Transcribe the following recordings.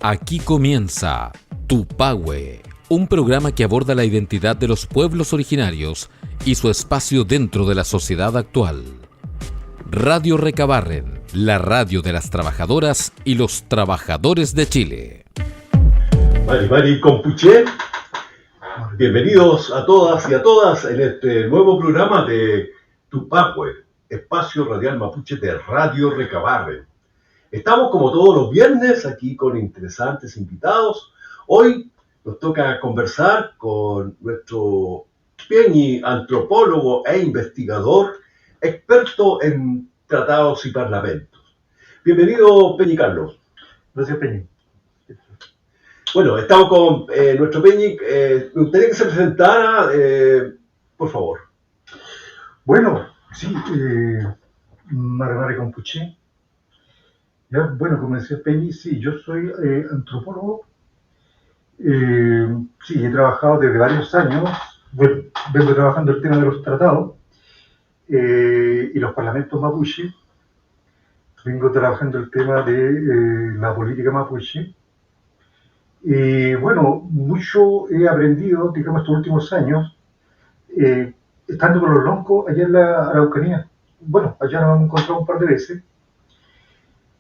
Aquí comienza Tupahue, un programa que aborda la identidad de los pueblos originarios y su espacio dentro de la sociedad actual. Radio Recabarren, la radio de las trabajadoras y los trabajadores de Chile. Mari Compuché, bienvenidos a todas y a todas en este nuevo programa de Tupahue, espacio radial mapuche de Radio Recabarren. Estamos como todos los viernes aquí con interesantes invitados. Hoy nos toca conversar con nuestro Peñi, antropólogo e investigador, experto en tratados y parlamentos. Bienvenido, Peñi Carlos. Gracias, Peñi. Bueno, estamos con nuestro Peñi. Me gustaría que se presentara, por favor. Bueno, sí, Mari Compuché. Ya, bueno, como decía Peñi, sí, yo soy antropólogo. Sí, he trabajado desde varios años. Vengo trabajando el tema de los tratados y los parlamentos mapuche. Vengo trabajando el tema de la política mapuche. Y bueno, mucho he aprendido, digamos, estos últimos años, estando con los loncos allá en la Araucanía. Bueno, allá nos hemos encontrado un par de veces.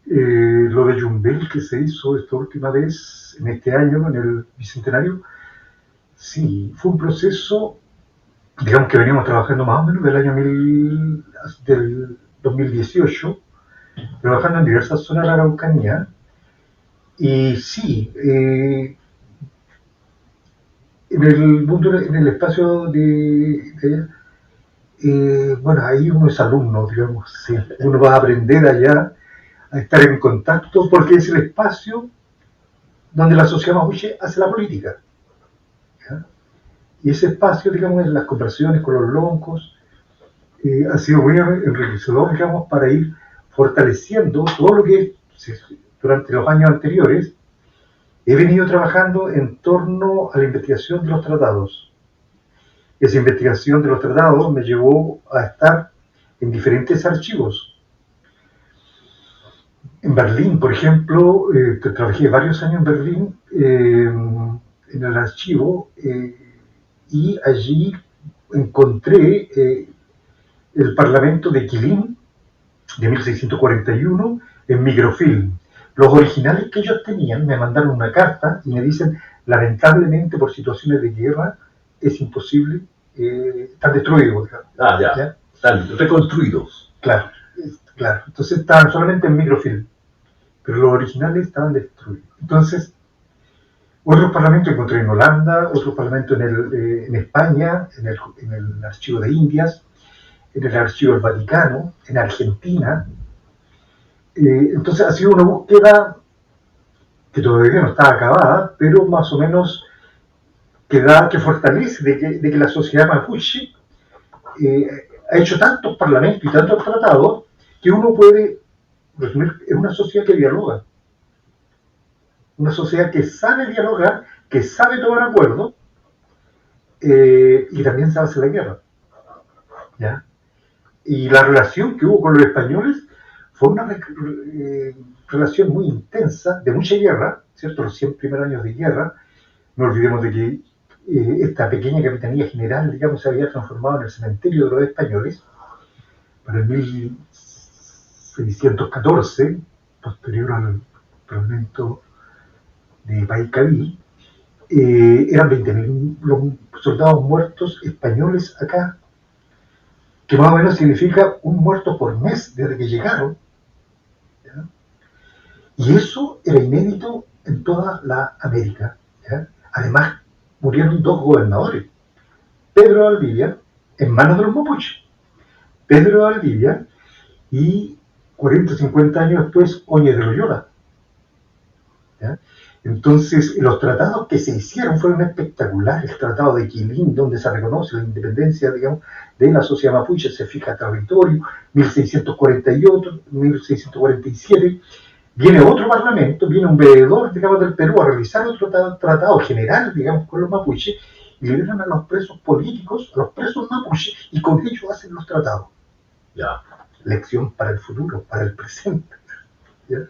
Lo de Yumbel que se hizo esta última vez, en este año, en el Bicentenario, sí, fue un proceso, digamos que veníamos trabajando más o menos del 2018, trabajando en diversas zonas de la Araucanía. Y sí, en el mundo, en el espacio de allá, bueno, ahí uno es alumno, digamos, sí. Uno va a aprender allá a estar en contacto porque es el espacio donde la sociedad mapuche hace la política, ¿ya? Y ese espacio, digamos, en las conversaciones con los loncos, ha sido muy enriquecedor, digamos, para ir fortaleciendo todo lo que durante los años anteriores he venido trabajando en torno a la investigación de los tratados. Esa investigación de los tratados me llevó a estar en diferentes archivos. En Berlín, por ejemplo, trabajé varios años en Berlín, en el archivo, y allí encontré el Parlamento de Quilín, de 1641, en microfilm. Los originales que ellos tenían me mandaron una carta y me dicen, lamentablemente por situaciones de guerra es imposible, están destruidos. ¿Ya? Están reconstruidos. Claro. Entonces estaban solamente en microfilm, pero los originales estaban destruidos. Entonces, otros parlamentos encontré en Holanda, otros parlamentos en España, en el Archivo de Indias, en el Archivo del Vaticano, en Argentina. Entonces ha sido una búsqueda que todavía no está acabada, pero más o menos que fortalece de que la sociedad mapuche ha hecho tantos parlamentos y tantos tratados que uno puede resumir, es una sociedad que dialoga. Una sociedad que sabe dialogar, que sabe tomar acuerdos, y también sabe hacer la guerra, ¿ya? Y la relación que hubo con los españoles fue una relación muy intensa, de mucha guerra, ¿cierto? Los 100 primeros años de guerra. No olvidemos de que esta pequeña capitanía general, digamos, se había transformado en el cementerio de los españoles para el 1614, posterior al parlamento de Paikaví. Eran 20.000 los soldados muertos españoles acá, que más o menos significa un muerto por mes desde que llegaron, ¿ya? Y eso era inédito en toda la América, ¿ya? Además, murieron 2 gobernadores, Pedro de Valdivia, en manos de los mapuches, Pedro de Valdivia, y 40 o 50 años después, Óñez de Loyola, ¿ya? Entonces, los tratados que se hicieron fueron espectaculares. El tratado de Quilín, donde se reconoce la independencia, digamos, de la sociedad mapuche, se fija territorio, 1648, 1647, viene otro parlamento, viene un veedor, digamos, del Perú a realizar otro tratado general, digamos, con los mapuches, y liberan a los presos políticos, a los presos mapuches, y con ellos hacen los tratados. Ya. Lección para el futuro, para el presente, ¿ya?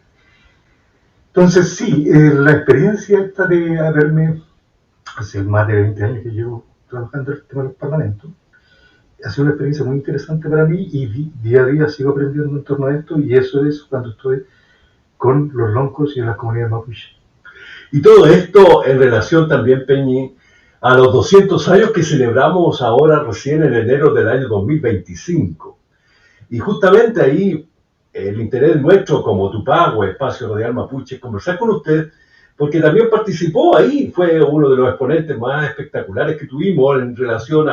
Entonces sí, la experiencia esta de haberme, hace más de 20 años que llevo trabajando en el tema de los parlamentos, ha sido una experiencia muy interesante para mí y día a día sigo aprendiendo en torno a esto, y eso es cuando estoy con los loncos y en las comunidades mapuche. Y todo esto en relación también, Peñi, a los 200 años que celebramos ahora recién en enero del año 2025. Y justamente ahí el interés nuestro como Tupagüe, Espacio Radial Mapuche, es conversar con usted, porque también participó ahí, fue uno de los exponentes más espectaculares que tuvimos en relación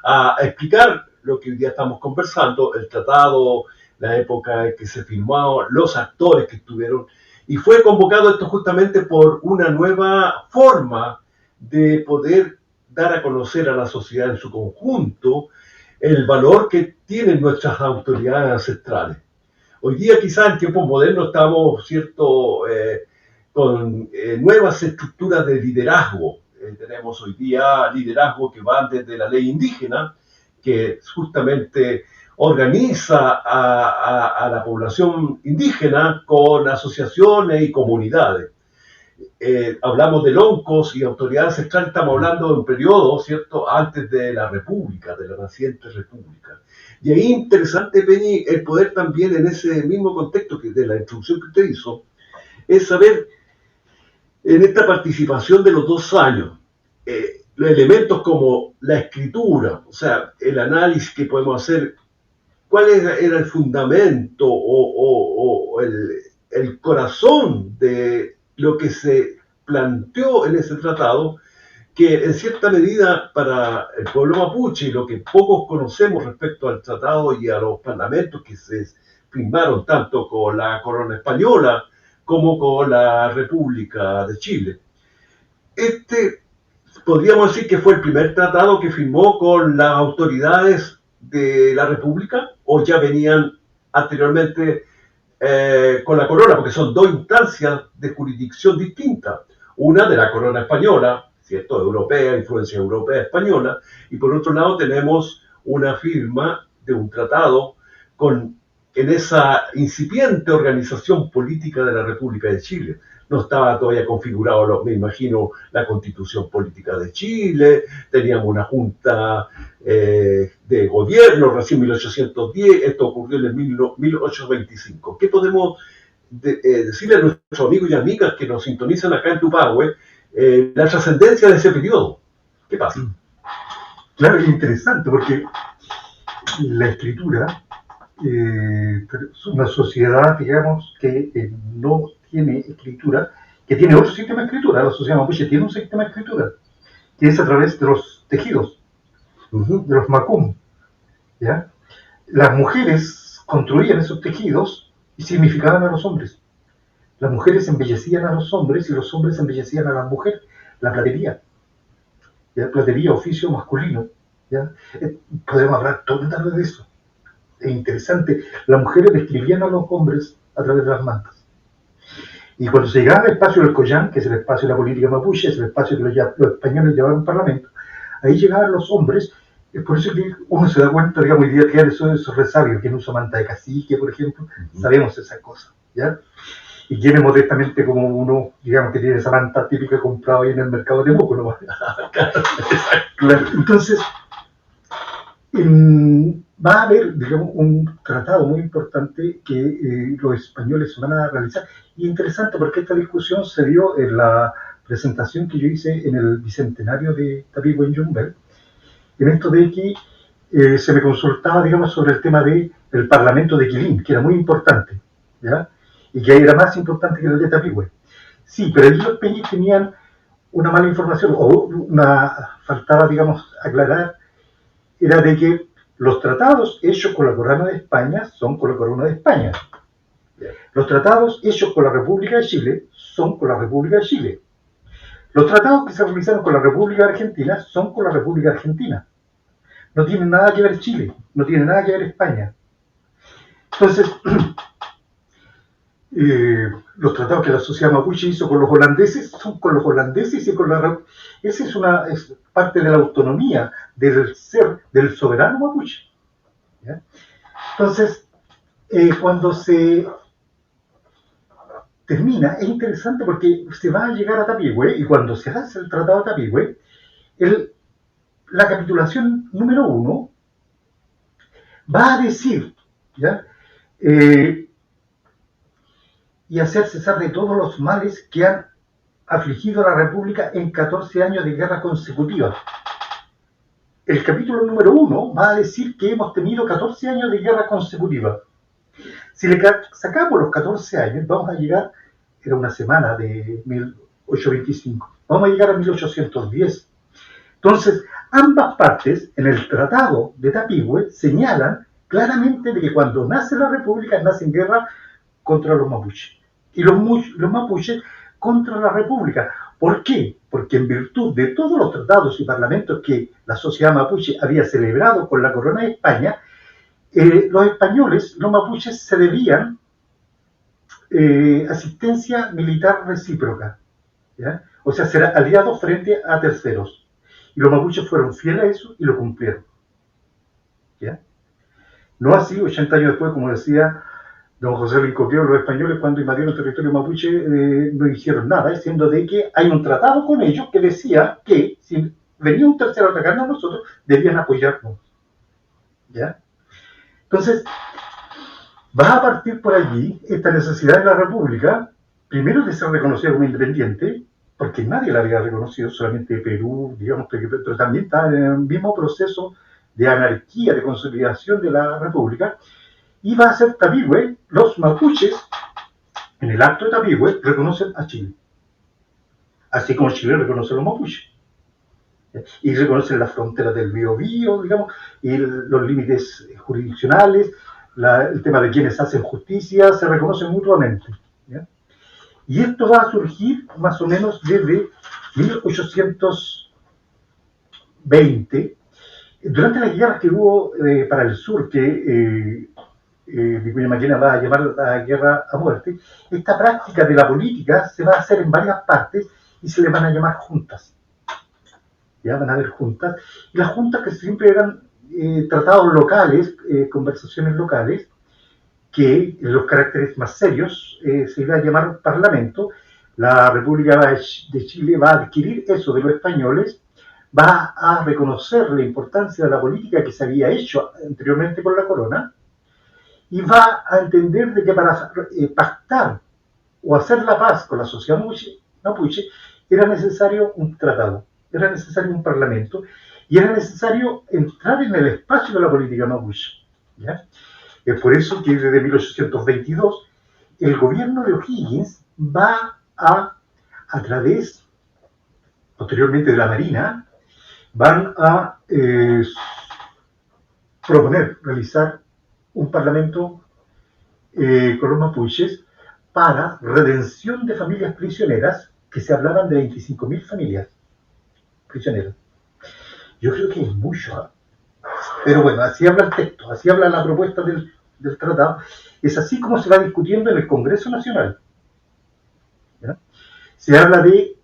a explicar lo que hoy día estamos conversando, el tratado, la época en que se firmó, los actores que estuvieron, y fue convocado esto justamente por una nueva forma de poder dar a conocer a la sociedad en su conjunto el valor que tienen nuestras autoridades ancestrales. Hoy día quizás en tiempos modernos estamos, con nuevas estructuras de liderazgo. Tenemos hoy día liderazgo que van desde la ley indígena, que justamente organiza a la población indígena con asociaciones y comunidades. Hablamos de loncos y autoridades ancestrales, estamos hablando de un periodo, ¿cierto?, antes de la República, de la naciente República. Y ahí interesante, Peñi, el poder también en ese mismo contexto que de la introducción que usted hizo, es saber en esta participación de los 2 años, los elementos como la escritura, o sea, el análisis que podemos hacer, cuál era el fundamento o el corazón de lo que se planteó en ese tratado, que en cierta medida para el pueblo mapuche, y lo que pocos conocemos respecto al tratado y a los parlamentos que se firmaron tanto con la corona española como con la República de Chile. Podríamos decir que fue el primer tratado que firmó con las autoridades de la República, o ya venían anteriormente con la corona, porque son 2 instancias de jurisdicción distintas. Una de la corona española, ¿cierto?, europea, influencia europea española, y por otro lado tenemos una firma de un tratado en esa incipiente organización política de la República de Chile. No estaba todavía configurado, me imagino, la Constitución Política de Chile, teníamos una junta de gobierno recién en 1810, esto ocurrió en el 1825. ¿Qué podemos decirle a nuestros amigos y amigas que nos sintonizan acá en Tupagüe la trascendencia de ese periodo? ¿Qué pasa? Claro, es interesante porque la escritura es una sociedad, digamos, que no tiene escritura, que tiene otro sistema de escritura. La sociedad mapuche tiene un sistema de escritura, que es a través de los tejidos, de los macum, ¿ya? Las mujeres construían esos tejidos y significaban a los hombres. Las mujeres embellecían a los hombres y los hombres embellecían a las mujeres. La platería, ¿ya? Platería, oficio masculino, ¿ya? Podemos hablar toda la tarde de eso. Es interesante. Las mujeres describían a los hombres a través de las mantas. Y cuando se llegaba al espacio del Collán, que es el espacio de la política mapuche, es el espacio que los españoles llevaban al parlamento, ahí llegaban los hombres. Es por eso que uno se da cuenta, digamos, hoy día que esos resabios, que no usa manta de cacique, por ejemplo, sabemos esas cosas, ¿ya? Y quiere modestamente como uno, digamos, que tiene esa manta típica comprada ahí en el mercado de Temuco, ¿no? Claro. Entonces, va a haber, digamos, un tratado muy importante que los españoles van a realizar. Y interesante porque esta discusión se dio en la presentación que yo hice en el bicentenario de Tapigüe en Yumbel, en esto de que se me consultaba, digamos, sobre el tema del Parlamento de Quilín, que era muy importante, ¿ya? Y que era más importante que el de Tapigüe. Sí, pero allí los peñis tenían una mala información, o faltaba, digamos, aclarar, era de que los tratados hechos con la Corona de España son con la Corona de España. Los tratados hechos con la República de Chile son con la República de Chile. Los tratados que se realizaron con la República Argentina son con la República Argentina. No tienen nada que ver Chile, no tiene nada que ver España. Entonces, los tratados que la sociedad mapuche hizo con los holandeses son con los holandeses y con la... Esa es parte de la autonomía del ser, del soberano mapuche, ¿ya? Entonces, cuando se termina, es interesante porque se va a llegar a Tapigüe, y cuando se hace el Tratado de Tapigüe, la capitulación número 1 va a decir, ¿ya? Y hacer cesar de todos los males que han afligido a la República en 14 años de guerra consecutiva. El capítulo número 1 va a decir que hemos tenido 14 años de guerra consecutiva. Si le sacamos los 14 años, vamos a llegar, era una semana de 1825, vamos a llegar a 1810. Entonces, ambas partes, en el Tratado de Tapigüe, señalan claramente de que cuando nace la República, nace en guerra contra los mapuches. Y los mapuches contra la República. ¿Por qué? Porque en virtud de todos los tratados y parlamentos que la sociedad mapuche había celebrado con la corona de España, los españoles, los mapuches, se debían asistencia militar recíproca, ¿ya? O sea, ser aliados frente a terceros. Y los mapuches fueron fieles a eso y lo cumplieron, ¿ya? No así, 80 años después, como decía don José Luis Coqueo, los españoles cuando invadieron el territorio mapuche no hicieron nada, diciendo de que hay un tratado con ellos que decía que si venía un tercero a atacarnos a nosotros, debían apoyarnos, ¿ya? Entonces, va a partir por allí esta necesidad de la República, primero de ser reconocida como independiente, porque nadie la había reconocido, solamente Perú, digamos, pero también está en el mismo proceso de anarquía, de consolidación de la República, y va a ser Tapigüe. Los mapuches, en el acto de Tapigüe, reconocen a Chile, así como Chile reconoce a los mapuches, y reconocen las fronteras del Biobío, digamos, y los límites jurisdiccionales, el tema de quienes hacen justicia, se reconocen mutuamente, ¿ya? Y esto va a surgir más o menos desde 1820, durante las guerras que hubo para el sur, que Vicuña Maquena va a llamar la guerra a muerte. Esta práctica de la política se va a hacer en varias partes y se le van a llamar juntas. Ya van a haber juntas, y las juntas que siempre eran tratados locales, conversaciones locales, que en los caracteres más serios se iba a llamar parlamento. La República de Chile va a adquirir eso de los españoles, va a reconocer la importancia de la política que se había hecho anteriormente con la corona, y va a entender de que para pactar o hacer la paz con la sociedad mapuche era necesario un tratado, era necesario un parlamento, y era necesario entrar en el espacio de la política mapuche, ¿ya? Es por eso que desde 1822 el gobierno de O'Higgins va a través, posteriormente de la Marina, van a proponer realizar un parlamento con los mapuches para redención de familias prisioneras, que se hablaban de 25.000 familias prisioneras. Yo creo que es mucho, ¿eh? Pero bueno, así habla el texto, así habla la propuesta del tratado. Es así como se va discutiendo en el Congreso Nacional, ¿ya? Se habla de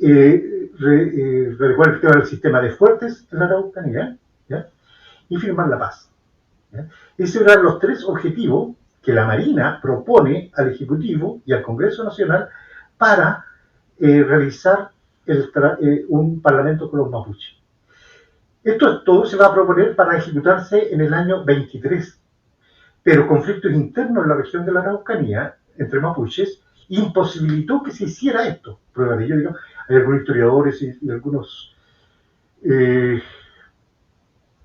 adecuar el tema del sistema de fuertes en la Araucanía, ¿ya? Y firmar la paz, ¿ya? Esos eran los tres objetivos que la Marina propone al Ejecutivo y al Congreso Nacional para realizar un parlamento con los mapuches. Esto todo se va a proponer para ejecutarse en el año 23, pero conflictos internos en la región de la Araucanía entre mapuches imposibilitó que se hiciera esto. Prueba de ello, digamos, hay algunos historiadores y algunos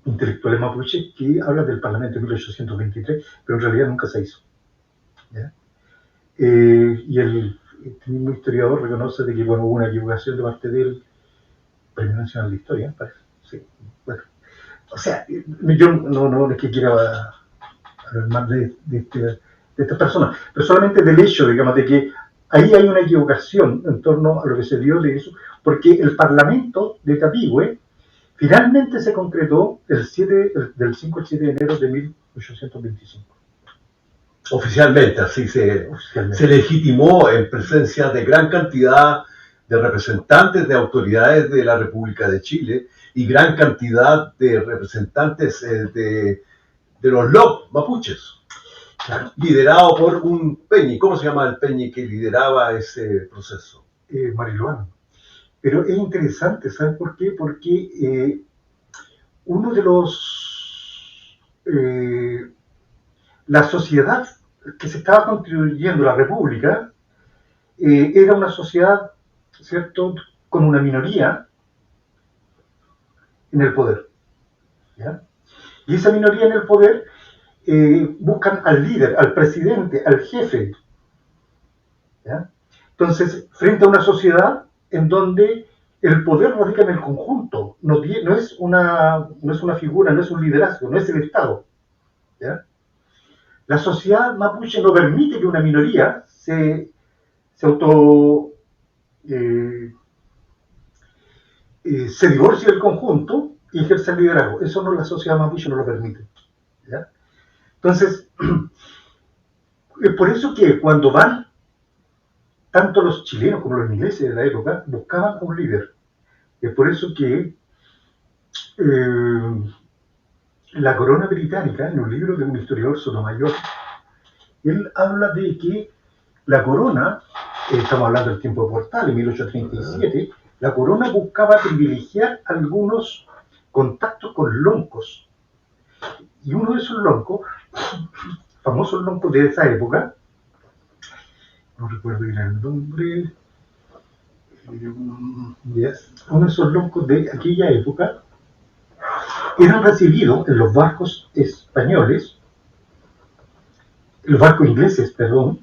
intelectuales mapuches que hablan del Parlamento de 1823, pero en realidad nunca se hizo, ¿ya? Y el mismo historiador reconoce de que hubo una equivocación de parte del Premio Nacional de Historia, parece. Sí, bueno. O sea, yo no es que quiera hablar más de esta persona, pero solamente del hecho, digamos, de que ahí hay una equivocación en torno a lo que se dio de eso, porque el Parlamento de Tapigüe finalmente se concretó del 5 al 7 de enero de 1825. Oficialmente, así se legitimó en presencia de gran cantidad de representantes de autoridades de la República de Chile y gran cantidad de representantes de los LOC mapuches. liderado por un Peñi. ¿Cómo se llama el Peñi que lideraba ese proceso? Mariluán. Pero es interesante, ¿sabes por qué? Porque uno de los... la sociedad que se estaba constituyendo, la República, era una sociedad, ¿cierto?, con una minoría en el poder. ¿Ya? Y esa minoría en el poder buscan al líder, al presidente, al jefe. ¿Ya? Entonces, frente a una sociedad en donde el poder radica en el conjunto, no es una figura, no es un liderazgo, no es el Estado. ¿Ya? La sociedad mapuche no permite que una minoría se divorcie del conjunto y ejerza el liderazgo. Eso no, la sociedad mapuche no lo permite. ¿Ya? Entonces, es por eso que cuando van, tanto los chilenos como los ingleses de la época buscaban un líder. Es por eso que la corona británica, en un libro de un historiador Sotomayor, él habla de que la corona, estamos hablando del tiempo de Portal, en 1837, la corona buscaba privilegiar algunos contactos con loncos. Y uno de esos loncos, famosos loncos de esa época, no recuerdo bien el nombre, uno de esos loncos de aquella época, eran recibidos en los barcos españoles, los barcos ingleses, perdón,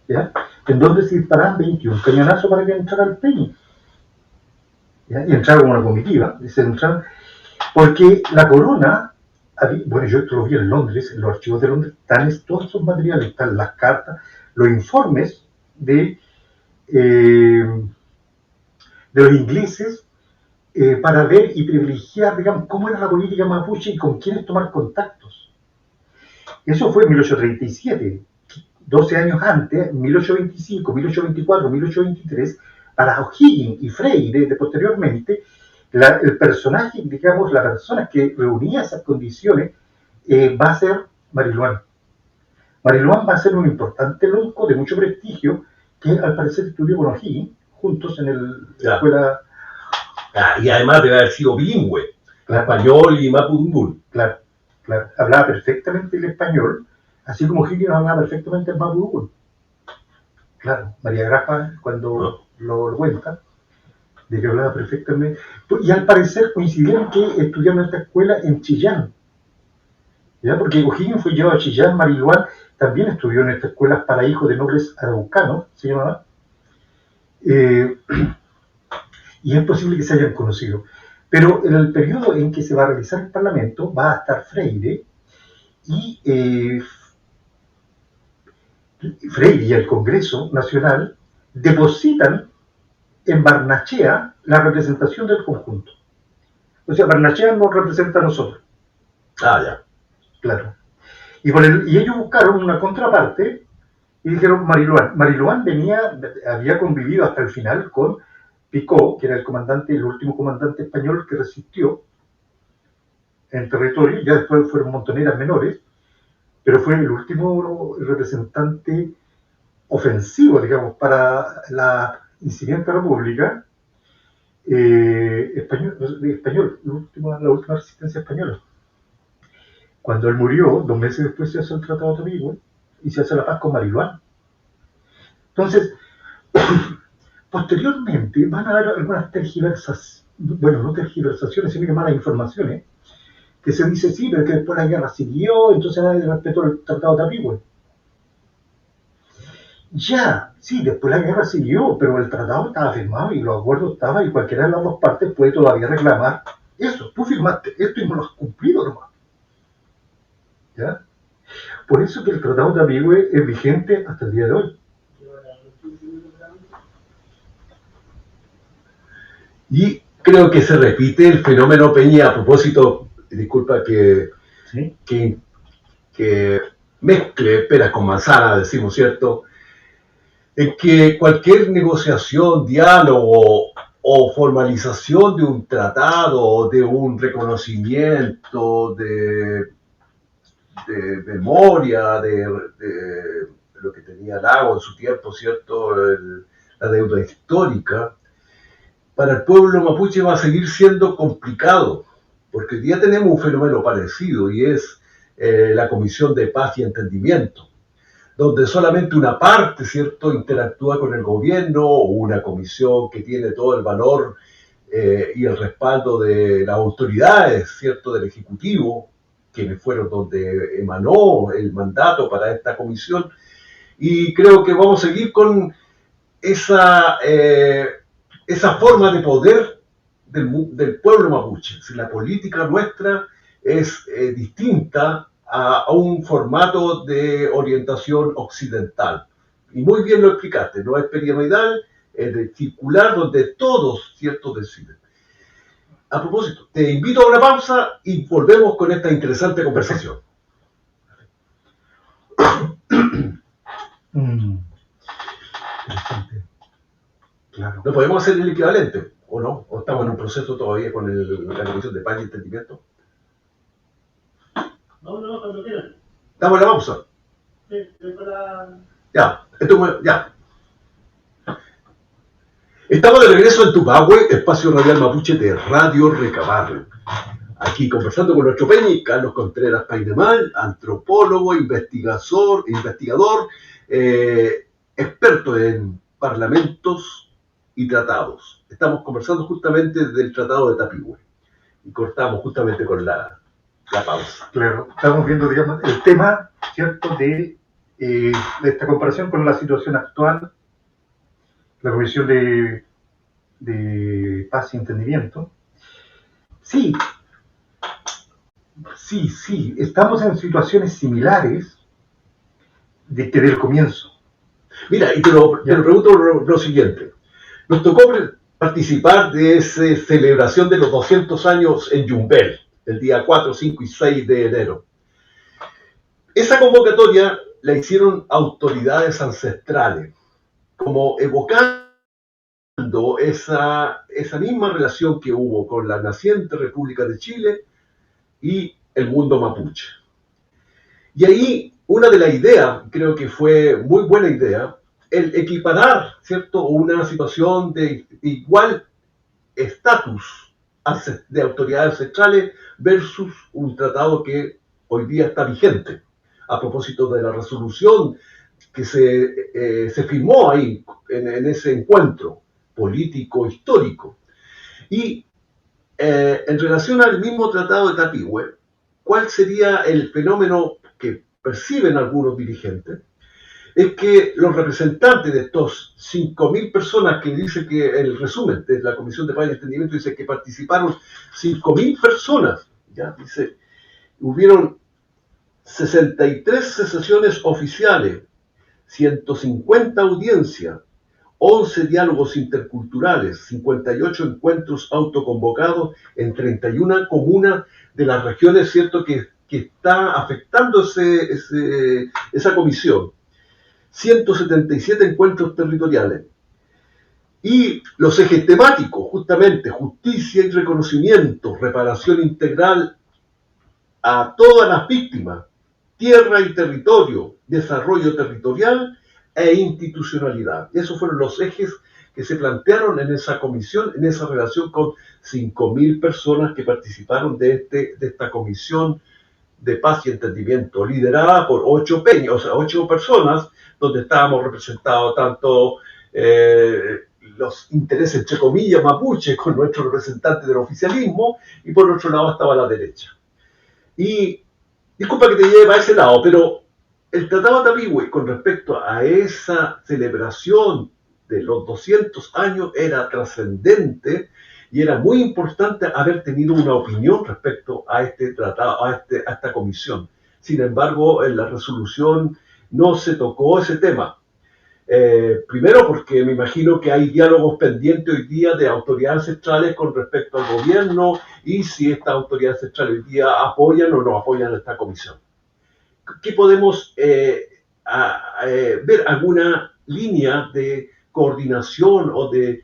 ¿ya?, en donde se disparaban 21 cañonazos para que entrara el Peñi. ¿Ya? Y entraba como una comitiva, porque la corona, bueno, yo esto lo vi en Londres, en los archivos de Londres, están todos esos materiales, están las cartas, los informes de los ingleses para ver y privilegiar, digamos, cómo era la política mapuche y con quiénes tomar contactos. Eso fue en 1837, 12 años antes, 1825, 1824, 1823, para O'Higgins y Freire, posteriormente, el personaje, digamos, la persona que reunía esas condiciones va a ser Mariluán. Mariluán va a ser un importante lonco de mucho prestigio que al parecer estudió con O'Higgins juntos en la escuela. Y además debe haber sido bilingüe, claro, español y mapudungún. Claro, claro, hablaba perfectamente el español, así como O'Higgins hablaba perfectamente el mapudungún. Claro, María Grafa, cuando lo cuenta, de que hablaba perfectamente. Y al parecer coincidieron que estudiaron en esta escuela en Chillán. ¿Ya? Porque O'Higgins fue llevado a Chillán, Mariluán también estudió en esta escuela para hijos de nobles araucanos, se llamaba. Y es posible que se hayan conocido. Pero en el periodo en que se va a realizar el Parlamento, va a estar Freire, y Freire y el Congreso Nacional depositan en Barnechea la representación del conjunto. O sea, Barnechea nos representa a nosotros. Ya. Claro. Y ellos buscaron una contraparte y dijeron Mariluán. Mariluán había convivido hasta el final con Picó, que era el último comandante español que resistió en territorio, ya después fueron montoneras menores, pero fue el último representante ofensivo, digamos, para la incipiente república español, la última resistencia española. Cuando él murió, 2 meses después se hace el Tratado de Tamigüe y se hace la paz con Mariluán. Entonces, posteriormente van a haber algunas no tergiversaciones, sino que malas informaciones, que se dice sí, pero que después la guerra siguió, entonces nadie respetó el Tratado de Tamigüe. Ya, sí, después la guerra siguió, pero el tratado estaba firmado y los acuerdos estaban, y cualquiera de las dos partes puede todavía reclamar eso. Tú firmaste esto y no lo has cumplido nomás. ¿Ya? Por eso que el Tratado de Tamigüe es vigente hasta el día de hoy. Y creo que se repite el fenómeno Peña, a propósito, disculpa que mezcle peras con manzana, decimos, ¿cierto? En que cualquier negociación, diálogo o formalización de un tratado, de un reconocimiento, de de memoria de lo que tenía Lago en su tiempo, ¿cierto? La deuda histórica, para el pueblo mapuche va a seguir siendo complicado, porque hoy día tenemos un fenómeno parecido y es la Comisión de Paz y Entendimiento, donde solamente una parte, ¿cierto?, interactúa con el gobierno, o una comisión que tiene todo el valor y el respaldo de las autoridades, ¿cierto?, del Ejecutivo, quienes fueron donde emanó el mandato para esta comisión. Y creo que vamos a seguir con esa forma de poder del pueblo mapuche. Si la política nuestra es distinta a un formato de orientación occidental. Y muy bien lo explicaste, no es piramidal, es circular, donde todos, ¿cierto?, deciden. A propósito, te invito a una pausa y volvemos con esta interesante conversación. Interesante. Claro. ¿No podemos hacer el equivalente? ¿O no? ¿O estamos en un proceso todavía con la Comisión de Paz y Entendimiento? No, cuando quieran. ¿Estamos en la pausa? Sí, para... Ya, ya. Estamos de regreso en Tupahue, espacio radial mapuche de Radio Recabarren. Aquí conversando con nuestro Peñi, Carlos Contreras Painemal, antropólogo, investigador, experto en parlamentos y tratados. Estamos conversando justamente del Tratado de Tapigüe y cortamos justamente con la pausa. Claro, estamos viendo, digamos, el tema, ¿cierto?, de esta comparación con la situación actual, la Comisión de Paz y Entendimiento. Sí, estamos en situaciones similares que del comienzo. Mira, y te lo pregunto lo siguiente. Nos tocó participar de esa celebración de los 200 años en Yumbel, el día 4, 5 y 6 de enero. Esa convocatoria la hicieron autoridades ancestrales, como evocando esa misma relación que hubo con la naciente República de Chile y el mundo mapuche. Y ahí una de las ideas, creo que fue muy buena idea, el equiparar, ¿cierto?, una situación de igual estatus de autoridades ancestrales versus un tratado que hoy día está vigente, a propósito de la resolución que se firmó ahí en ese encuentro político histórico. Y en relación al mismo tratado de Tapigüe, ¿cuál sería el fenómeno que perciben algunos dirigentes? Es que los representantes de estos 5.000 personas, que dice que el resumen de la Comisión de Paz y Entendimiento dice que participaron 5.000 personas, ya dice, hubieron 63 sesiones oficiales, 150 audiencias, 11 diálogos interculturales, 58 encuentros autoconvocados en 31 comunas de las regiones, ¿cierto?, que está afectando esa comisión. 177 encuentros territoriales. Y los ejes temáticos, justamente, justicia y reconocimiento, reparación integral a todas las víctimas, tierra y territorio, desarrollo territorial e institucionalidad. Esos fueron los ejes que se plantearon en esa comisión, en esa relación con 5.000 personas que participaron de esta comisión de paz y entendimiento, liderada por 8 peñas, o sea, 8 personas, donde estábamos representados tanto los intereses, entre comillas, mapuche, con nuestro representante del oficialismo, y por otro lado estaba la derecha. Y disculpa que te lleve para ese lado, pero el Tratado de Tapigüe, con respecto a esa celebración de los 200 años, era trascendente y era muy importante haber tenido una opinión respecto a este tratado, a esta comisión. Sin embargo, en la resolución no se tocó ese tema. Primero porque me imagino que hay diálogos pendientes hoy día de autoridades ancestrales con respecto al gobierno y si estas autoridades ancestrales hoy día apoyan o no apoyan esta comisión. ¿Qué podemos ver? ¿Alguna línea de coordinación o de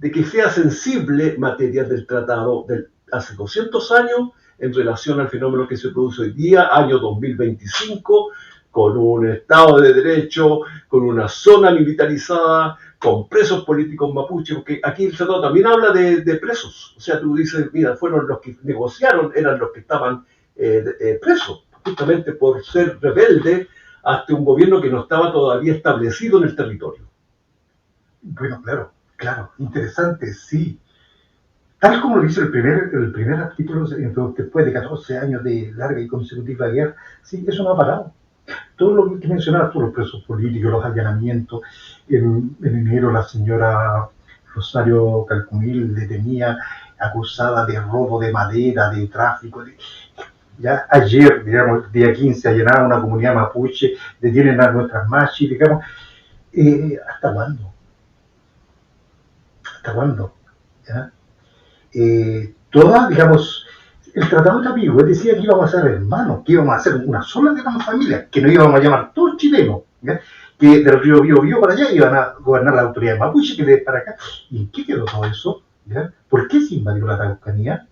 que sea sensible materia del tratado de hace 200 años en relación al fenómeno que se produce hoy día, año 2025, con un Estado de Derecho, con una zona militarizada, con presos políticos mapuches, porque aquí el tratado también habla de presos. O sea, tú dices, mira, fueron los que negociaron, eran los que estaban presos, justamente por ser rebelde ante un gobierno que no estaba todavía establecido en el territorio. Bueno, claro, interesante, sí. Tal como lo dice el primer artículo, después de 14 años de larga y consecutiva guerra, sí, eso no ha parado. Todo lo que mencionabas tú, los presos políticos, los allanamientos, en enero la señora Rosario Calcumil detenida, acusada de robo de madera, de tráfico. Ya ayer, digamos, día 15, allanaba una comunidad mapuche, detienen a nuestras machis, digamos. ¿Hasta cuándo? ¿Hasta cuándo? ¿Ya? Todas, digamos, el Tratado de Tapigüe decía que íbamos a ser hermanos, que íbamos a ser una sola gran familia, que nos íbamos a llamar todos chilenos, ¿ya? Que del río Biobío para allá iban a gobernar la autoridad mapuche, que de para acá. ¿Y en qué quedó todo eso? ¿Ya? ¿Por qué se invadió la Araucanía?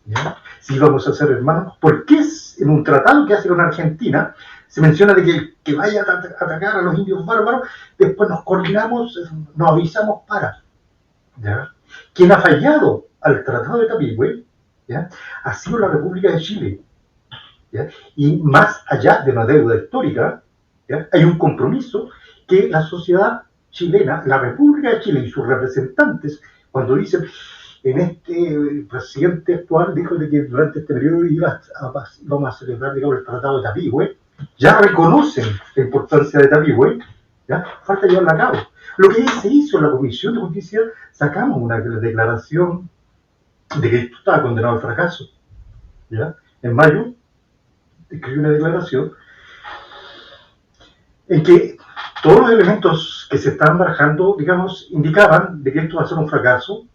¿Ya? Si íbamos a ser hermanos, ¿por qué en un tratado que hace con Argentina se menciona de que vaya a atacar a los indios bárbaros, después nos coordinamos, nos avisamos para? ¿Ya? Quien ha fallado al Tratado de Tapigüe, ¿ya?, ha sido la República de Chile, ¿ya? Y más allá de una deuda histórica, ¿ya?, hay un compromiso que la sociedad chilena, la República de Chile y sus representantes, cuando dicen, en el presidente actual dijo de que durante este periodo vamos a celebrar, digamos, el Tratado de Tapigüe, ya reconocen la importancia de Tapigüe, ¿ya? Falta llevarla a cabo. Lo que se hizo en la Comisión de Justicia, sacamos una declaración de que esto estaba condenado al fracaso, ¿ya? En mayo escribí una declaración en que todos los elementos que se estaban barajando, digamos, indicaban de que esto va a ser un fracaso,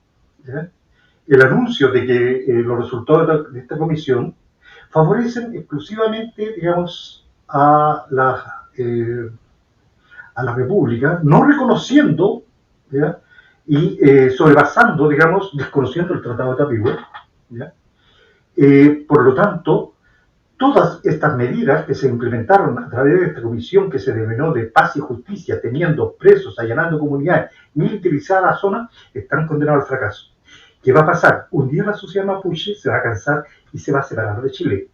¿ya? El anuncio de que los resultados de esta comisión favorecen exclusivamente, digamos, a la República, no reconociendo, ¿ya?, y sobrepasando, digamos, desconociendo el Tratado de Tapigüe, ¿ya? Por lo tanto, todas estas medidas que se implementaron a través de esta comisión que se denominó de paz y justicia, teniendo presos, allanando comunidades, militarizada la zona, están condenados al fracaso. ¿Qué va a pasar? Un día la sociedad mapuche se va a cansar y se va a separar de Chile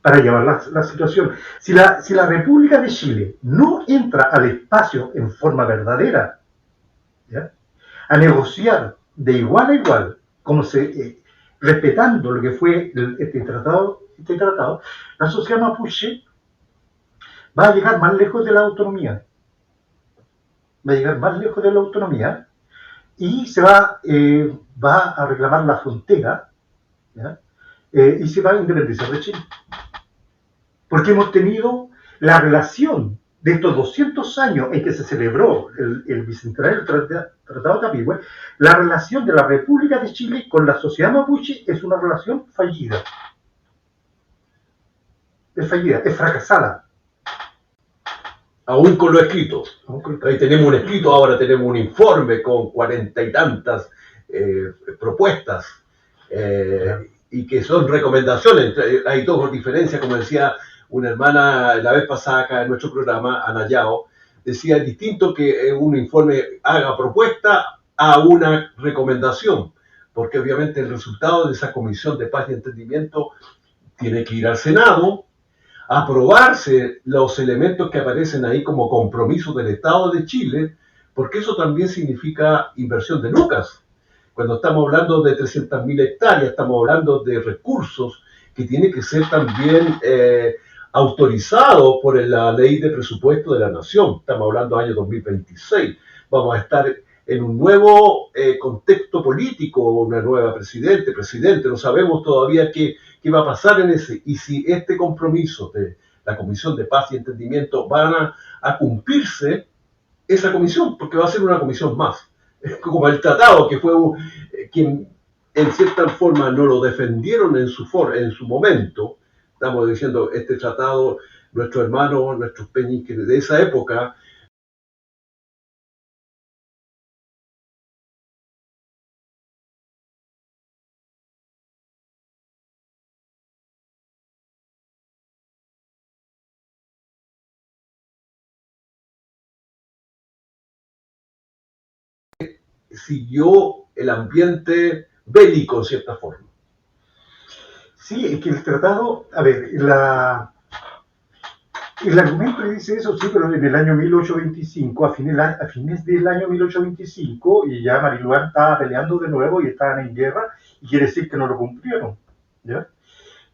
para llevar la situación. Si la República de Chile no entra al espacio en forma verdadera, ¿ya?, a negociar de igual a igual, como respetando lo que fue este tratado, la sociedad mapuche va a llegar más lejos de la autonomía. Va a llegar más lejos de la autonomía y se va a reclamar la frontera, ¿ya?, y se va a independizar de Chile. Porque hemos tenido la relación de estos 200 años en que se celebró el bicentenario del Tratado de Tapigüe, la relación de la República de Chile con la sociedad mapuche es una relación fallida. Es fracasada. Aún con lo escrito. Ahí tenemos un escrito, ahora tenemos un informe con 40 y tantas propuestas y que son recomendaciones. Hay dos diferencias, como decía una hermana la vez pasada acá en nuestro programa, Ana Yao, decía, es distinto que un informe haga propuesta a una recomendación, porque obviamente el resultado de esa comisión de paz y entendimiento tiene que ir al Senado, aprobarse los elementos que aparecen ahí como compromiso del Estado de Chile, porque eso también significa inversión de lucas. Cuando estamos hablando de 300.000 hectáreas, estamos hablando de recursos que tienen que ser también autorizados por la ley de presupuesto de la Nación. Estamos hablando del año 2026. Vamos a estar en un nuevo contexto político, una nueva presidente, no sabemos todavía qué va a pasar en ese, y si este compromiso de la Comisión de Paz y Entendimiento van a cumplirse esa comisión, porque va a ser una comisión más. Es como el tratado, que fue quien en cierta forma no lo defendieron en su momento. Estamos diciendo, este tratado, nuestros hermanos, nuestros peñiques de esa época, siguió el ambiente bélico en cierta forma. Sí, es que el tratado, a ver, el argumento le dice eso, sí, pero en el año 1825, a fines del año 1825, y ya Mariluán estaba peleando de nuevo y estaban en guerra, y quiere decir que no lo cumplieron, ¿ya?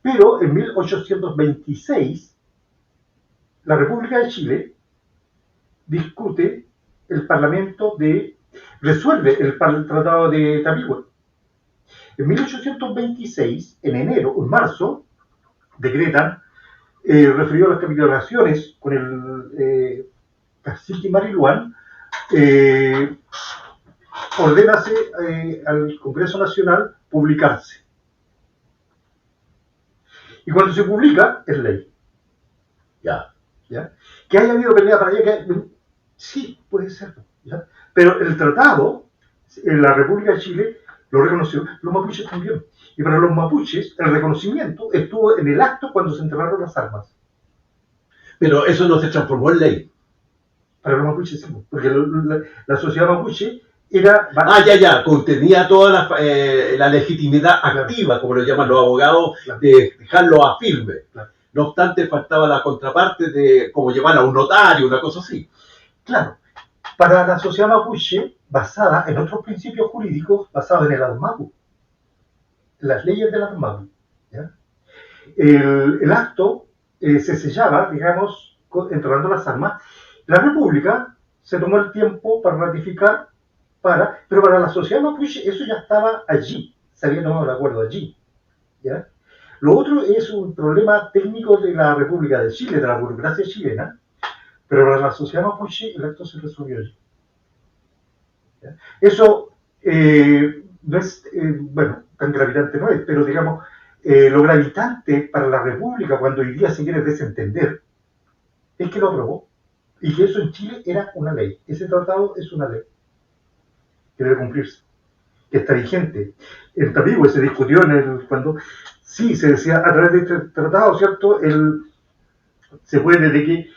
Pero en 1826, la República de Chile discute resuelve el Tratado de Tamihue. En 1826, en marzo, decretan, referido a las capitulaciones con el cacique Mariluán, ordénase al Congreso Nacional publicarse. Y cuando se publica, es ley. Ya. Que haya habido pelea para allá, sí, puede ser, ¿ya? Pero el tratado, en la República de Chile, lo reconoció, los mapuches también. Y para los mapuches, el reconocimiento estuvo en el acto cuando se enterraron las armas. Pero eso no se transformó en ley. Para los mapuches sí, porque la sociedad mapuche era... contenía toda la legitimidad activa, como lo llaman los abogados, Claro. de dejarlo a firme. Claro. No obstante, faltaba la contraparte de como llevar a un notario, una cosa así. Claro, para la sociedad mapuche, basada en otros principios jurídicos, basados en el ADMAPU, las leyes del ADMAPU, ¿ya? El acto se sellaba, digamos, enterrando las armas. La República se tomó el tiempo para ratificar, pero para la sociedad mapuche eso ya estaba allí, se había tomado el acuerdo allí, ¿ya? Lo otro es un problema técnico de la República de Chile, de la burocracia chilena, pero para la sociedad mapuche el acto se resolvió allí. ¿Ya? Eso no es, tan gravitante no es, pero digamos, lo gravitante para la República cuando hoy día se quiere desentender es que lo aprobó y que eso en Chile era una ley. Ese tratado es una ley que debe cumplirse, que está vigente. En Tamihue se discutió cuando sí se decía a través de este tratado, ¿cierto? Se puede de que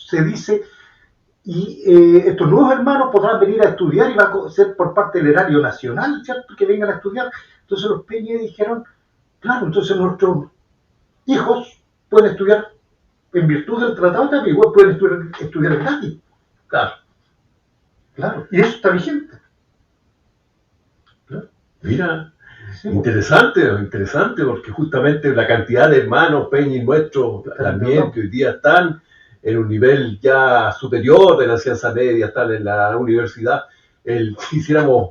se dice y estos nuevos hermanos podrán venir a estudiar y va a ser por parte del erario nacional, ¿cierto? Que vengan a estudiar. Entonces los peñas dijeron, claro, entonces nuestros hijos pueden estudiar en virtud del tratado de Tamihue, pueden estudiar gratis. Claro, y eso está vigente. Claro. Mira, Sí, interesante, porque justamente la cantidad de hermanos peñas nuestros también que hoy día están en un nivel ya superior de la enseñanza media, están en la universidad, si hiciéramos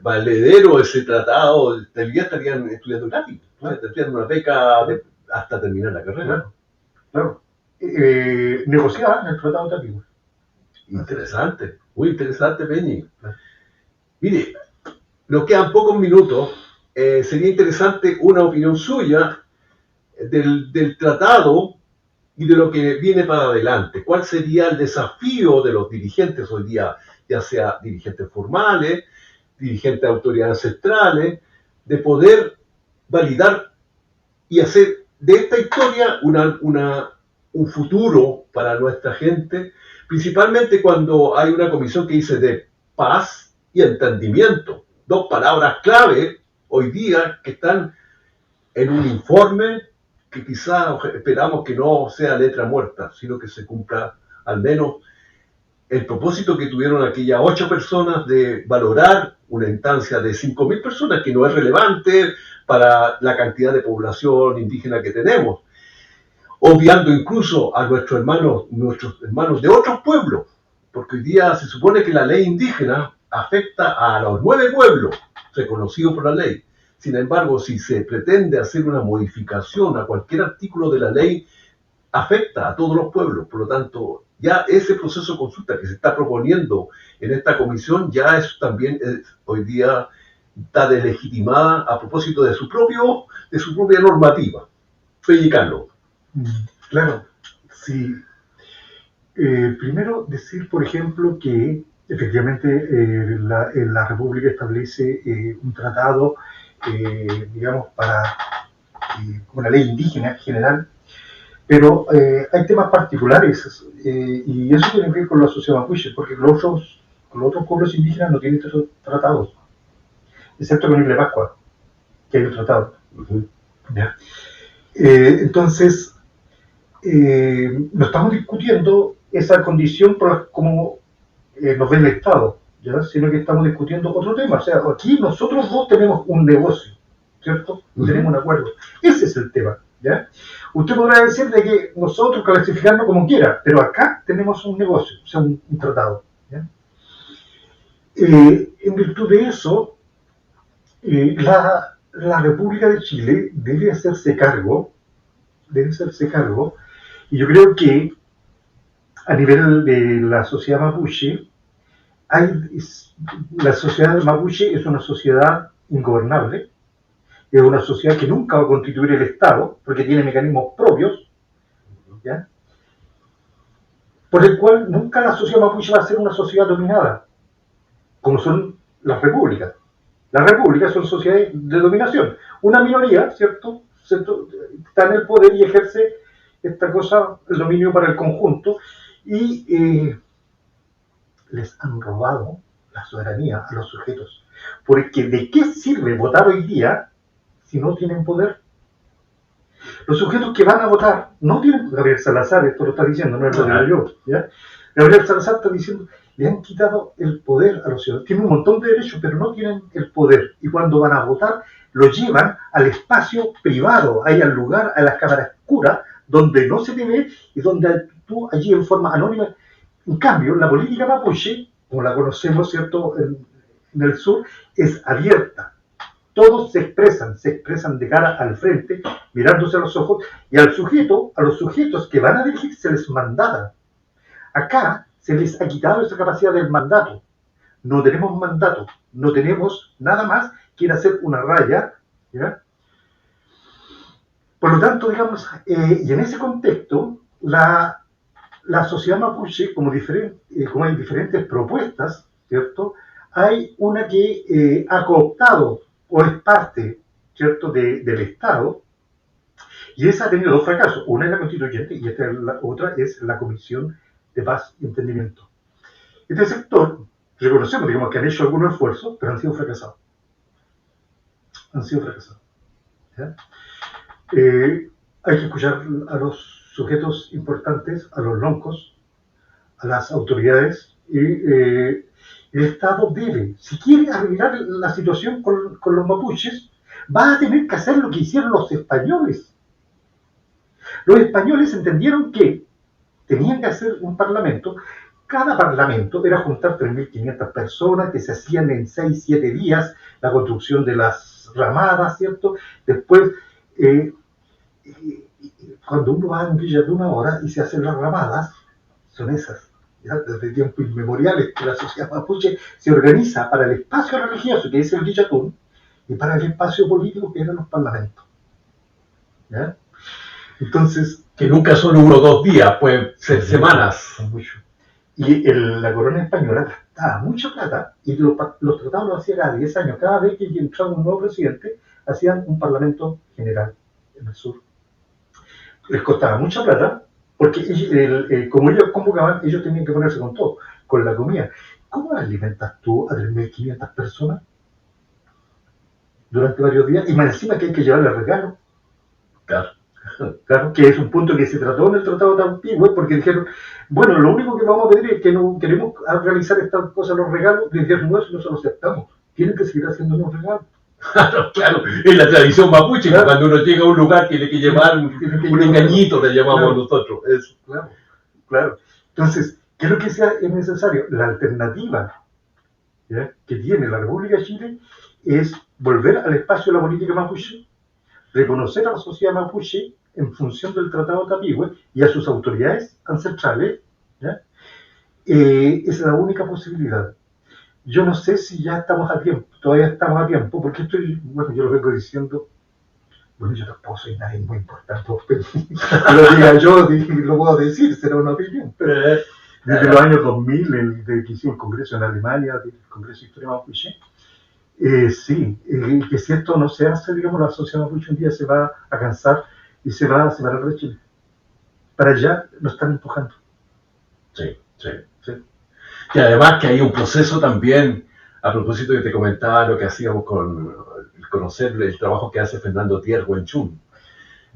valedero ese tratado, ya estarían estudiando gratis, tendrían una beca hasta terminar la carrera. Claro. Negociaban el tratado de Tamihue. Interesante, muy interesante, Peñi. Mire, nos quedan pocos minutos. Sería interesante una opinión suya del tratado y de lo que viene para adelante. ¿Cuál sería el desafío de los dirigentes hoy día, ya sea dirigentes formales, dirigentes de autoridades ancestrales, de poder validar y hacer de esta historia un futuro para nuestra gente, principalmente cuando hay una comisión que dice de paz y entendimiento, dos palabras clave hoy día que están en un informe que quizá esperamos que no sea letra muerta, sino que se cumpla al menos el propósito que tuvieron aquellas 8 personas de valorar una instancia de 5.000 personas, que no es relevante para la cantidad de población indígena que tenemos, obviando incluso a nuestros hermanos de otros pueblos, porque hoy día se supone que la ley indígena afecta a los 9 pueblos reconocidos por la ley. Sin embargo, si se pretende hacer una modificación a cualquier artículo de la ley, afecta a todos los pueblos. Por lo tanto, ya ese proceso de consulta que se está proponiendo en esta comisión ya hoy día está delegitimada a propósito de su propia normativa. Carlos. Claro, sí. Primero decir, por ejemplo, que efectivamente la República establece un tratado, digamos, para una ley indígena general, pero hay temas particulares y eso tiene que ver con la sociedad mapuche, porque los otros con los otros pueblos indígenas no tienen tratados, excepto con Isla Pascua, que hay un tratado. ¿Ya? Entonces, no estamos discutiendo esa condición por como nos ve el Estado, ¿ya? Sino que estamos discutiendo otro tema. O sea, aquí nosotros dos tenemos un negocio, ¿cierto? Tenemos un acuerdo. Ese es el tema, ¿ya? Usted podrá decir de que nosotros clasificarnos como quiera, pero acá tenemos un negocio, o sea, un tratado, ¿ya? En virtud de eso, la República de Chile debe hacerse cargo, y yo creo que a nivel de la sociedad mapuche, la sociedad mapuche es una sociedad ingobernable, es una sociedad que nunca va a constituir el Estado, porque tiene mecanismos propios, ¿ya? Por el cual nunca la sociedad mapuche va a ser una sociedad dominada, como son las repúblicas. Las repúblicas son sociedades de dominación. Una minoría, ¿cierto? Está en el poder y ejerce esta cosa, el dominio para el conjunto, y les han robado la soberanía a los sujetos. Porque ¿de qué sirve votar hoy día si no tienen poder? Los sujetos que van a votar no tienen... Gabriel Salazar, esto lo está diciendo, no es lo que yo, ¿ya? Gabriel Salazar está diciendo, le han quitado el poder a los ciudadanos. Tienen un montón de derechos, pero no tienen el poder. Y cuando van a votar, lo llevan al espacio privado, ahí al lugar, a las cámaras oscuras, donde no se te ve y donde tú allí en forma anónima. En cambio, la política mapuche, como la conocemos, ¿cierto?, en el sur, es abierta. Todos se expresan de cara al frente, mirándose a los ojos, y a los sujetos que van a dirigir se les mandata. Acá se les ha quitado esa capacidad del mandato. No tenemos mandato, no tenemos nada más que ir a hacer una raya, ¿ya? Por lo tanto, digamos, y en ese contexto, la sociedad mapuche, como hay diferentes propuestas, ¿cierto? Hay una que ha cooptado o es parte, ¿cierto?, del Estado, y esa ha tenido dos fracasos. Una es la constituyente y la otra es la Comisión de Paz y Entendimiento. Este sector, reconocemos, digamos, que han hecho algunos esfuerzos, pero han sido fracasados. ¿Ya? Hay que escuchar a los sujetos importantes, a los loncos, a las autoridades, y el Estado debe, si quiere arreglar la situación con los mapuches, va a tener que hacer lo que hicieron los españoles. Los españoles entendieron que tenían que hacer un parlamento. Cada parlamento era juntar 3.500 personas que se hacían en 6-7 días, la construcción de las ramadas, ¿cierto? Después, cuando uno va en Villa de una hora y se hacen las ramadas, son esas. ¿Ya? Desde tiempos inmemoriales que la sociedad mapuche se organiza para el espacio religioso, que es el Villatún, y para el espacio político, que eran los parlamentos. ¿Ya? Entonces... Que nunca son 1 o 2 días, pueden ser semanas. Son mucho. Y la corona española gastaba mucha plata, y los tratados lo hacía cada 10 años. Cada vez que entraba un nuevo presidente, hacían un parlamento general en el sur. Les costaba mucha plata, porque como ellos convocaban, ellos tenían que ponerse con todo, con la comida. ¿Cómo alimentas tú a 3.500 personas durante varios días? Y más encima que hay que llevarle regalo. Claro, que es un punto que se trató en el Tratado de Antiguo, porque dijeron, bueno, lo único que vamos a pedir es que no queremos realizar estas cosas, los regalos, dijeron, no, eso no se lo aceptamos, tienen que seguir haciendo los regalos. Claro, es la tradición mapuche, claro. Cuando uno llega a un lugar tiene que llevar un engañito, le llamamos nosotros. Eso. Claro. Entonces, ¿qué es lo que es necesario? La alternativa, ¿ya?, que tiene la República de Chile es volver al espacio de la política mapuche, reconocer a la sociedad mapuche en función del Tratado de Tapigüe y a sus autoridades ancestrales, ¿ya? Esa es la única posibilidad. Yo no sé si ya estamos a tiempo, todavía estamos a tiempo, porque yo lo vengo diciendo, bueno, yo tampoco soy nadie muy importante, pero lo diga yo, lo puedo decir, será una opinión, pero desde los años 2000, desde que hicimos el Congreso en Alemania, el Congreso de Historia Mapuche, sí, que si esto no se hace, digamos, la sociedad mapuche un día se va a cansar y se va a separar de Chile. Para allá lo están empujando. Sí. Que además que hay un proceso también, a propósito que te comentaba lo que hacíamos con conocer el trabajo que hace Fernando Tier Wenchun,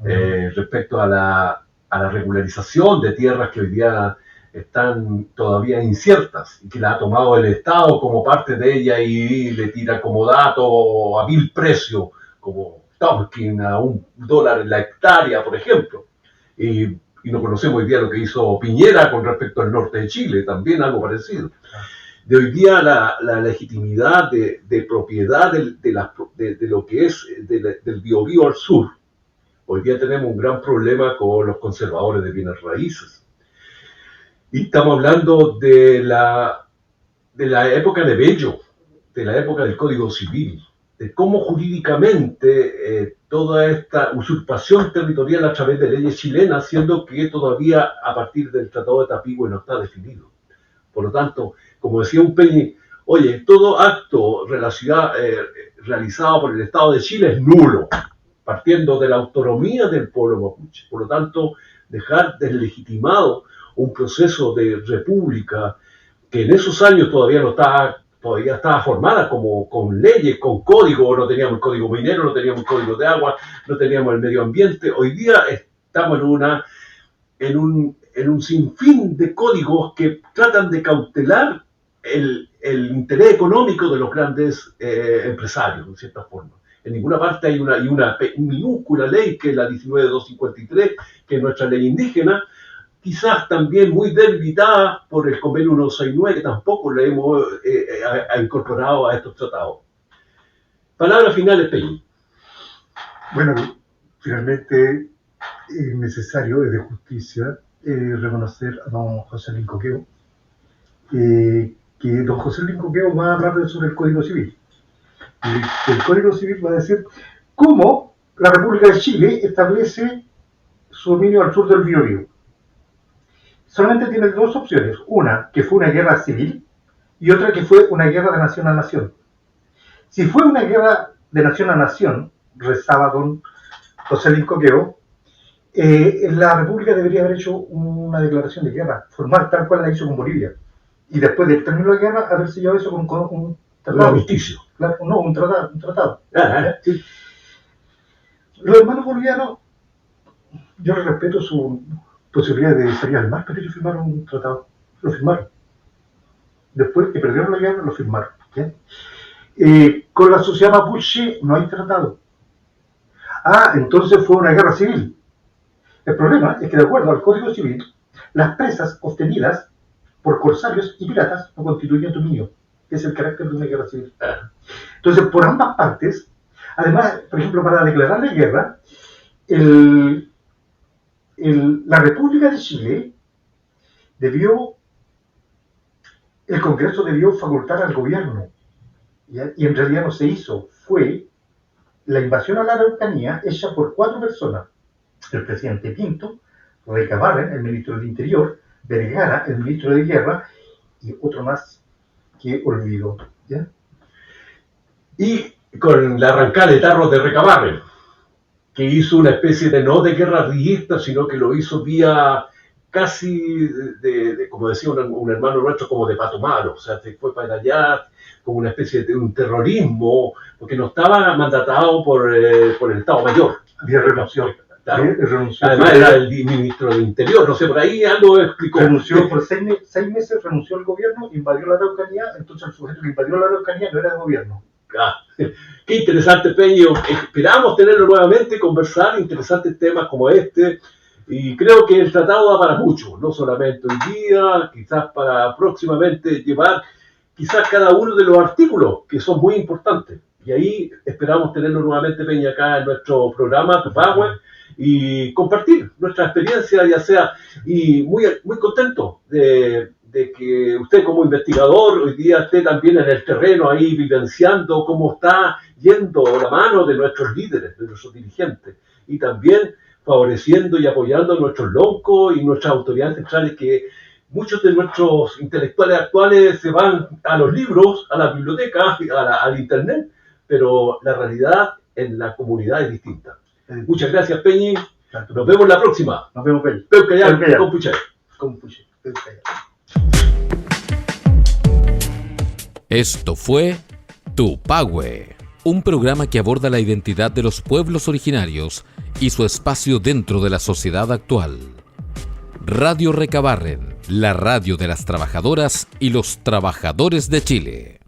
respecto a la regularización de tierras que hoy día están todavía inciertas y que la ha tomado el Estado como parte de ella y le tira como dato a vil precio, como Tompkin a $1 la hectárea, por ejemplo. Y no conocemos hoy día lo que hizo Piñera con respecto al norte de Chile, también algo parecido. De hoy día la legitimidad de propiedad de lo que es del Biobío al sur. Hoy día tenemos un gran problema con los conservadores de bienes raíces. Y estamos hablando de la época de Bello, de la época del Código Civil, de cómo jurídicamente toda esta usurpación territorial a través de leyes chilenas, siendo que todavía a partir del Tratado de Tapigüe no está definido. Por lo tanto, como decía un Peñi, oye, todo acto realizado por el Estado de Chile es nulo, partiendo de la autonomía del pueblo mapuche. Por lo tanto, dejar deslegitimado un proceso de república que en esos años todavía estaba formada con leyes, con código, no teníamos el código minero, no teníamos el código de agua, no teníamos el medio ambiente. Hoy día estamos en un sinfín de códigos que tratan de cautelar el interés económico de los grandes empresarios, en cierta forma. En ninguna parte hay una minúscula ley, que es la 19.253, que es nuestra ley indígena, quizás también muy debilitada por el convenio 169, que tampoco le hemos incorporado a estos tratados. Palabras finales, Peñi. Bueno, finalmente es necesario, es de justicia, reconocer a don José Lin Coqueo, que don José Lin Coqueo va a hablar sobre el Código Civil. Y el Código Civil va a decir cómo la República de Chile establece su dominio al sur del Biobío. Solamente tiene dos opciones, una que fue una guerra civil y otra que fue una guerra de nación a nación. Si fue una guerra de nación a nación, rezaba don José Lin Coqueo, la República debería haber hecho una declaración de guerra, formal, tal cual la hizo con Bolivia. Y después del término de la guerra, haber sellado eso con un tratado. Un armisticio. Claro, no, un tratado. Sí. Los hermanos bolivianos, yo les respeto su posibilidad de salir al mar, pero ellos firmaron un tratado. Lo firmaron. Después que perdieron la guerra, lo firmaron. Con la sociedad mapuche no hay tratado. Entonces fue una guerra civil. El problema es que, de acuerdo al Código Civil, las presas obtenidas por corsarios y piratas no constituyen dominio, que es el carácter de una guerra civil. Entonces, por ambas partes, además, por ejemplo, para declarar la guerra, la República de Chile el Congreso debió facultar al gobierno, ¿ya? Y en realidad no se hizo. Fue la invasión a la Araucanía hecha por 4 personas: el presidente Pinto, Recabarren, el ministro del Interior, Vergara, el ministro de Guerra, y otro más que olvido, ¿ya? Y con la arrancada de tarros de Recabarren, que hizo una especie no de guerra riguista, sino que lo hizo vía casi, como decía un hermano nuestro, como de pato malo. O sea, se fue para allá como una especie de un terrorismo, porque no estaba mandatado por el Estado Mayor. Había renunciado. Claro. Además era el ministro del Interior, no sé, por ahí algo explicó. Renunció por 6 meses, renunció al gobierno, invadió la Araucanía. Entonces el sujeto que invadió la Araucanía no era de gobierno. Qué interesante, Peño. Esperamos tenerlo nuevamente, conversar interesantes temas como este, y creo que el tratado da para mucho, no solamente hoy día, quizás para próximamente llevar quizás cada uno de los artículos que son muy importantes, y ahí esperamos tenerlo nuevamente, Peña, acá en nuestro programa Tupahue, y compartir nuestra experiencia, ya sea, y muy contento de que usted como investigador hoy día esté también en el terreno ahí vivenciando cómo está yendo la mano de nuestros líderes, de nuestros dirigentes, y también favoreciendo y apoyando a nuestros loncos y nuestras autoridades centrales, que muchos de nuestros intelectuales actuales se van a los libros, a las bibliotecas, al internet, pero la realidad en la comunidad es distinta. Muchas gracias, Peñi. Nos vemos la próxima. Nos vemos, Peñi. Peucayán, con Puché. Con Puché. Peucayán. Esto fue Tupahue, un programa que aborda la identidad de los pueblos originarios y su espacio dentro de la sociedad actual. Radio Recabarren, la radio de las trabajadoras y los trabajadores de Chile.